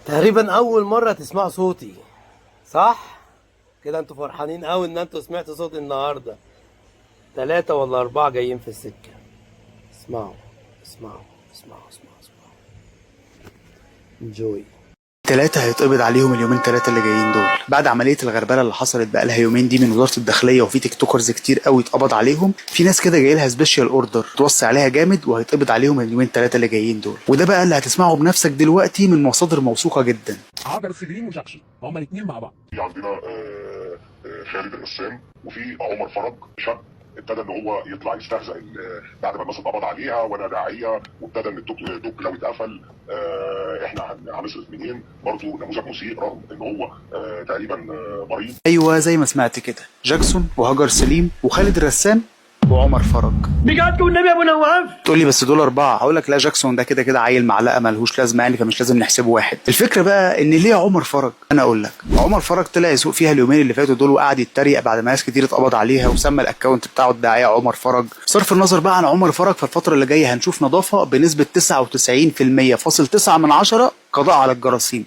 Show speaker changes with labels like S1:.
S1: تقريبا اول مرة تسمعوا صوتي، صح؟ كده انتوا فرحانين قوي ان انتوا سمعتوا صوتي النهاردة. 3 ولا 4 جايين في السكة. اسمعوا اسمعوا اسمعوا اسمعوا اسمعوا. انجوي.
S2: 3 هيتقبض عليهم اليومين 3 اللي جايين دول بعد عمليه الغربله اللي حصلت بقى لها يومين دي من وزاره الداخليه، وفي تيك توكرز كتير قوي اتقبض عليهم. في ناس كده جاي لها سبيشال اوردر توصي عليها جامد، وهيتقبض عليهم اليومين 3 اللي جايين دول. وده بقى اللي هتسمعه بنفسك دلوقتي من مصادر موثوقه جدا.
S3: عبر سليم وجاكسون هما الاثنين مع بعض.
S4: في عندنا خالد الرسام، وفي عمر فرج شاب ابتدى ان هو يطلع يستهزأ بعد ما الناس اتقبض عليها وانا داعيه، وابتدى ان الدوك لو اتقفل احنا هنصرف منين. برضه نموذج مسيء رغم ان هو تقريبا مريض.
S2: ايوه زي ما سمعت كده، جاكسون وهاجر سليم وخالد الرسام وعمر فرج.
S1: بجد والنبي يا ابو نواف.
S2: تقول لي بس دول 4، هقول لك لا، جاكسون ده كده كده عيل معلقه ملهوش لازمه يعني، فمش لازم نحسبه واحد. الفكره بقى ان ليه عمر فرج؟ انا اقول لك، عمر فرج طلع يسوق فيها اليومين اللي فاتوا دول، وقعد يتريق بعد ما ناس كتير اتقبض عليها، وسمى الاكونت بتاعه الداعيه عمر فرج. صرف النظر بقى عن عمر فرج، فالفتره اللي جايه هنشوف نظافه بنسبه 99.9 قضاء على الجراثيم.